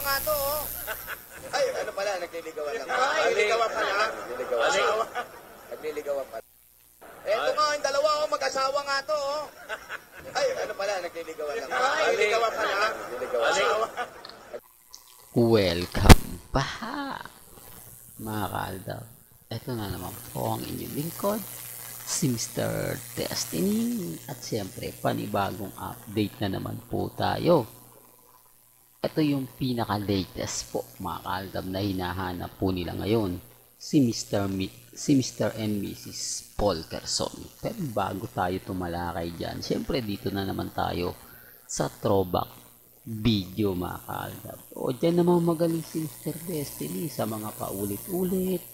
nga to, oh. Ay, ano pala, nagliligawan lang. Nagliligawan pala. Nagliligawan. Nagliligawan pala. Eto nga, yung dalawa, oh, mag-asawa nga to, oh. Ay, ano pala, nagliligawan lang. Nagliligawan pala. Nagliligawan. Welcome back, mga kaaldab. Ito na naman po ang inyong lingkod, si Mr. Destiny. At siyempre, panibagong update na naman po tayo. Ito yung pinaka-latest po, mga kaaldab, na hinahanap po nila ngayon. Si Mr. and Mrs. Polkerson. Pero bago tayo tumalakay dyan, siyempre dito na naman tayo sa throwback video, mga kaaldab. O dyan naman magaling si Mr. Destiny sa mga paulit-ulit,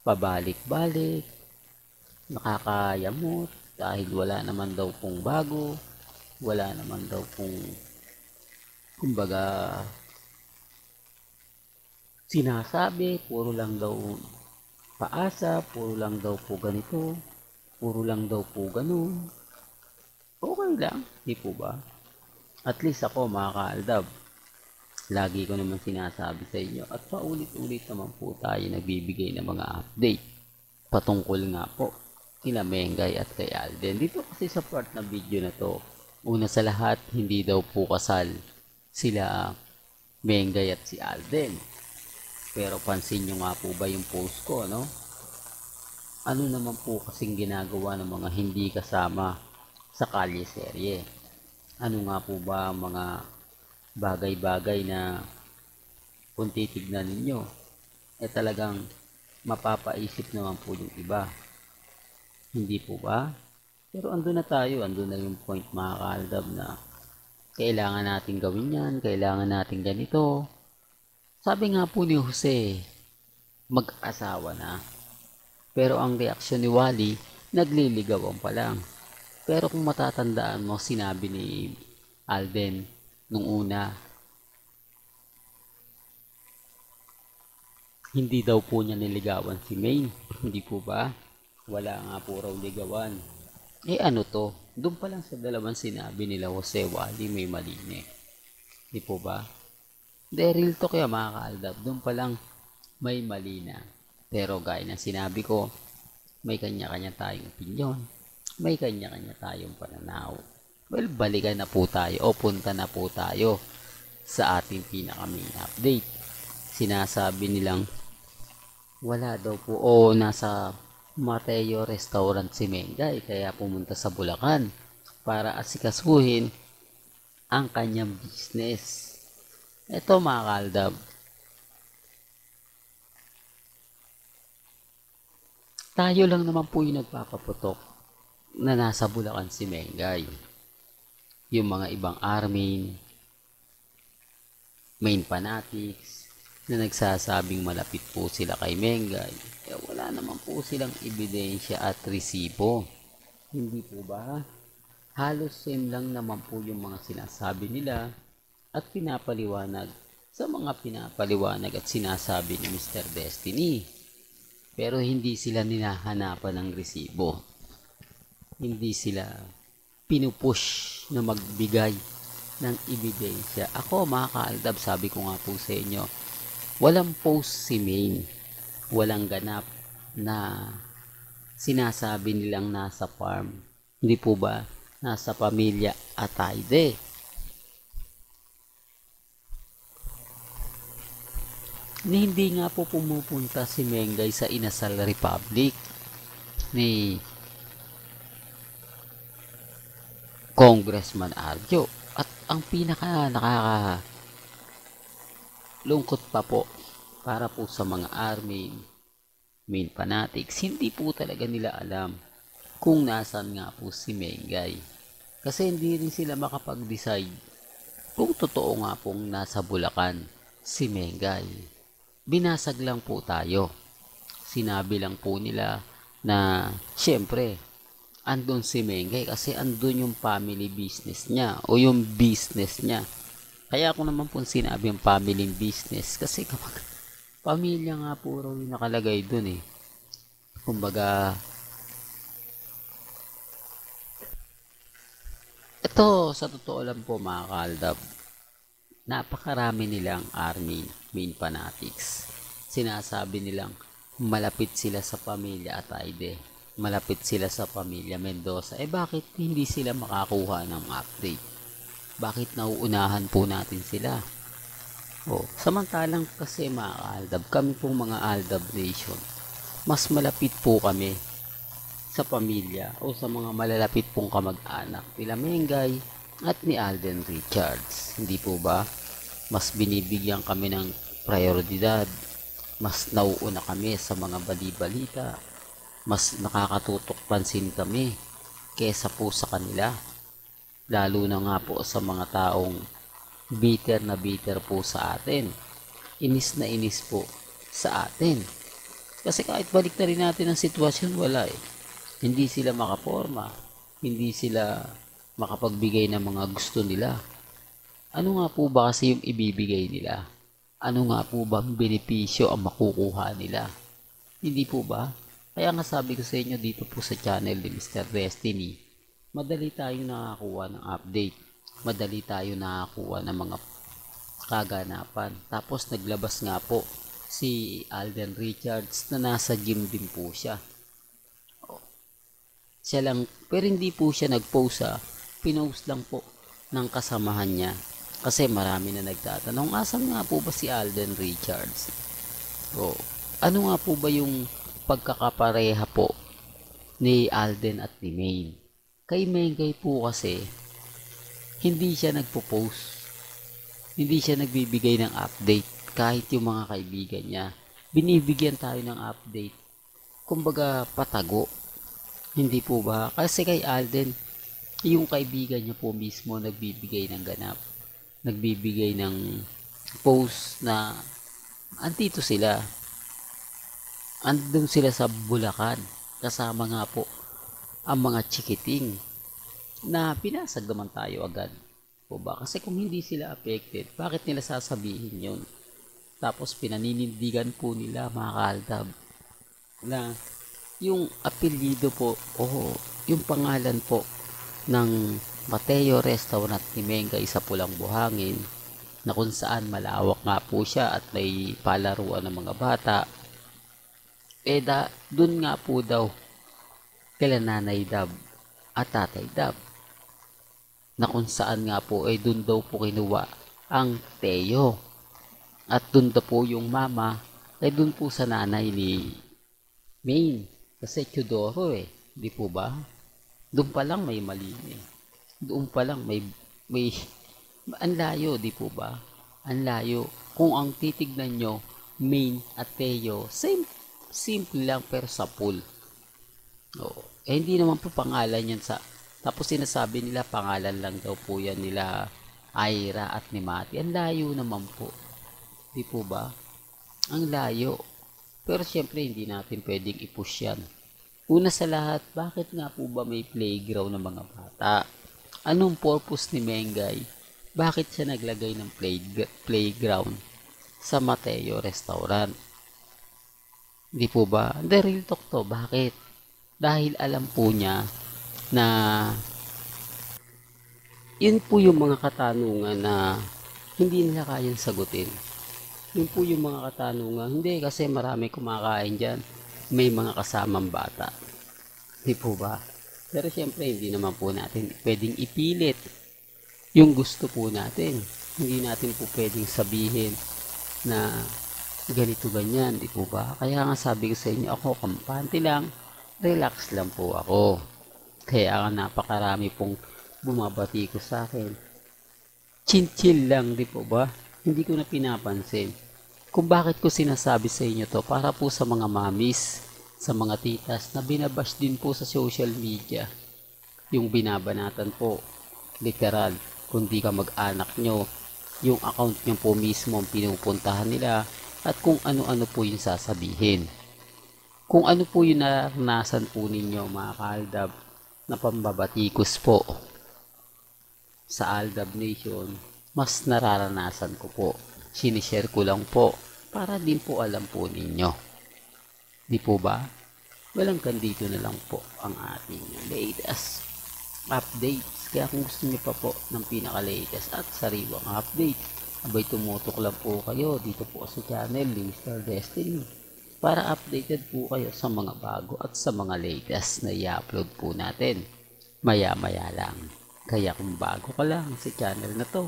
pabalik-balik, nakakayamot dahil wala naman daw pong bago, wala naman daw pong kumbaga sinasabi, puro lang daw paasa, puro lang daw po ganito, puro lang daw po ganun. Okay lang, di po ba? At least ako, mga kaaldab, lagi ko naman sinasabi sa inyo at paulit-ulit naman po tayo nagbibigay ng mga update patungkol nga po kina Mengay at kay Alden. Dito kasi sa part na video na to, una sa lahat, hindi daw po kasal sila Mengay at si Alden. Pero pansin nyo nga po ba yung post ko, no? Ano naman po kasing ginagawa ng mga hindi kasama sa kalye serye? Ano nga po ba mga bagay-bagay na kung titignan ninyo, talagang mapapaisip naman po yung iba. Hindi po ba? Pero andun na tayo, andun na yung point, mga kaaldab, na kailangan natin gawin yan, kailangan natin ganito. Sabi nga po ni Jose, mag-asawa na. Pero ang reaksyon ni Wally, nagliligawan pa lang. Pero kung matatandaan mo, sinabi ni Alden nung una, hindi daw po niya niligawan si Maine. Hindi po ba? Wala nga po raw ligawan. Ano to? Doon pa lang sa dalawang sinabi nila Jose, Wally, may mali na. Hindi po ba? Real to kaya, mga kaaldab. Doon pa lang may mali na. Pero gaya ng sinabi ko, may kanya-kanya tayong opinion. May kanya-kanya tayong pananaw. Well, balikan na po tayo o punta na po tayo sa ating pinaka-main update. Sinasabi nilang wala daw po o nasa Mateo Restaurant si Mengay kaya pumunta sa Bulacan para asikasuhin ang kanyang business. Ito, mga kaaldab, tayo lang naman po yung nagpapaputok na nasa Bulacan si Mengay. Yung mga ibang army, main fanatics, na nagsasabing malapit po sila kay Mengay. Wala naman po silang ebidensya at resibo. Hindi po ba? Halos same lang naman po yung mga sinasabi nila at pinapaliwanag sa mga pinapaliwanag at sinasabi ni Mr. Destiny. Pero hindi sila ninahanapan ng resibo. Hindi sila pinupush na magbigay ng ebidensya. Ako, mga kaaldab, sabi ko nga po sa inyo, walang post si Maine. Walang ganap na sinasabi nilang nasa farm. Hindi po ba? Nasa pamilya Atayde. Hindi nga po pumupunta si Mengay sa Inasal Republic ni Congressman Arjo. At ang pinaka lungkot pa po para po sa mga army, main fanatics, hindi po talaga nila alam kung nasan nga po si Mengay. Kasi hindi rin sila makapag-decide kung totoo nga pong nasa Bulacan si Mengay. Binasag lang po tayo. Sinabi lang po nila na syempre andun si Mengay kasi andun yung family business niya o yung business niya. Kaya ako naman po sinabi yung family business kasi kapag pamilya nga po raw yung nakalagay dun eh. Kumbaga, ito sa totoo lang po, mga kaaldab, napakarami nilang army, main fanatics. Sinasabi nilang malapit sila sa pamilya Ataide, malapit sila sa pamilya Mendoza. Bakit hindi sila makakuha ng update? Bakit nauunahan po natin sila? Samantalang kasi mga Aldab, kami pong mga Aldab Nation, mas malapit po kami sa pamilya o sa mga malalapit pong kamag-anak nila Mengay at ni Alden Richards. Hindi po ba? Mas binibigyan kami ng prioridad, mas nauuna kami sa mga bali-balita, mas nakakatutok pansin kami kesa po sa kanila. Lalo na nga po sa mga taong bitter na bitter po sa atin. Inis na inis po sa atin. Kasi kahit balik na rin natin ang sitwasyon, wala eh. Hindi sila makaporma. Hindi sila makapagbigay ng mga gusto nila. Ano nga po ba kasi yung ibibigay nila? Ano nga po ba ang benepisyo ang makukuha nila? Hindi po ba? Kaya nga sabi ko sa inyo dito po sa channel ni Mr. Destiny, madali tayo nakakuha ng update. Madali tayo nakakuha ng mga kaganapan. Tapos naglabas nga po si Alden Richards na nasa gym din po siya. Siya lang, pero hindi po siya nag-post pinost lang po ng kasamahan niya. Kasi marami na nagtatanong, asan nga po ba si Alden Richards? Ano nga po ba yung pagkakapareha po ni Alden at ni Maine? Kay Mengay po kasi, hindi siya nagpo-post. Hindi siya nagbibigay ng update kahit yung mga kaibigan niya. Binibigyan tayo ng update. Kumbaga patago. Hindi po ba? Kasi kay Alden, yung kaibigan niya po mismo nagbibigay ng ganap. Nagbibigay ng post na andito sila. Andun sila sa Bulacan. Kasama nga po ang mga chikiting na pinasag naman tayo agad. Po ba? Kasi kung hindi sila affected, bakit nila sasabihin yun? Tapos pinaninindigan po nila mga kaaldab na yung apelyido po yung pangalan po ng Mateo Restaurant ni Mengay sa Pulang Buhangin, na kung saan malawak nga po siya at may palaruan ng mga bata, dun nga po daw kila Nanay Dab at Tatay Dab, na kung saan nga po dun daw po kinuha ang Teo, at dun daw po yung mama dun po sa nanay ni Maine, kasi Teodoro di po ba? Doon pa lang may mali doon pa lang may ang layo, di po ba? Ang layo. Kung ang titignan nyo, Maine at Teo, simple lang pero sa pool. Hindi naman po pangalan yan tapos sinasabi nila pangalan lang daw po yan nila Ira at ni Mati. Ang layo naman po. Di po ba? Ang layo. Pero syempre hindi natin pwedeng i-push yan. Una sa lahat, bakit nga po ba may playground ng mga bata? Anong purpose ni Mengay? Bakit siya naglagay ng playground sa Mateo Restaurant? Di po ba? The real talk to. Bakit? Dahil alam po niya na yun po yung mga katanungan na hindi nila kayang sagutin. Yun po yung mga katanungan. Hindi, kasi marami kumakain dyan. May mga kasamang bata. Di po ba? Pero syempre, hindi naman po natin pwedeng ipilit yung gusto po natin. Hindi natin po pwedeng sabihin na ganito ganyan, di po ba? Kaya nga sabi ko sa inyo, ako kampante lang, relax lang po ako. Kaya nga napakarami pong bumabati ko sa akin. Chill lang, di po ba? Hindi ko na pinapansin. Kung bakit ko sinasabi sa inyo to, para po sa mga mamis, sa mga titas na binabash din po sa social media. Yung binabanatan po, literal, kung di ka mag-anak nyo, yung account nyo po mismo ang pinupuntahan nila, at kung ano-ano po yung sasabihin. Kung ano po yung naranasan po ninyo mga kaaldab na pambabatikos po sa Aldab Nation, mas nararanasan ko po. Sinishare ko lang po para din po alam po ninyo. Di po ba? Walang kandito na lang po ang ating latest updates. Kaya kung gusto niyo pa po ng pinaka-latest at sariwang update, abay tumutok lang po kayo dito po sa channel ni Mr. Destiny para updated po kayo sa mga bago at sa mga latest na i-upload po natin maya maya lang. Kaya kung bago ka lang sa channel na to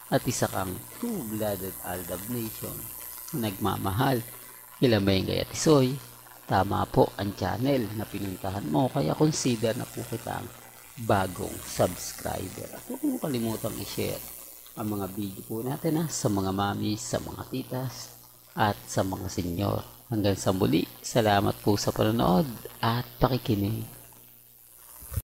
at isa kang true-blooded Aldab Nation na nagmamahal kila Mengay at Isoy, tama po ang channel na pinuntahan mo, kaya consider na po kitang bagong subscriber. At huwag mo kalimutang i-share ang mga video po natin sa mga mami, sa mga titas at sa mga senyor. Hanggang sa muli, salamat po sa panonood at pakikinig.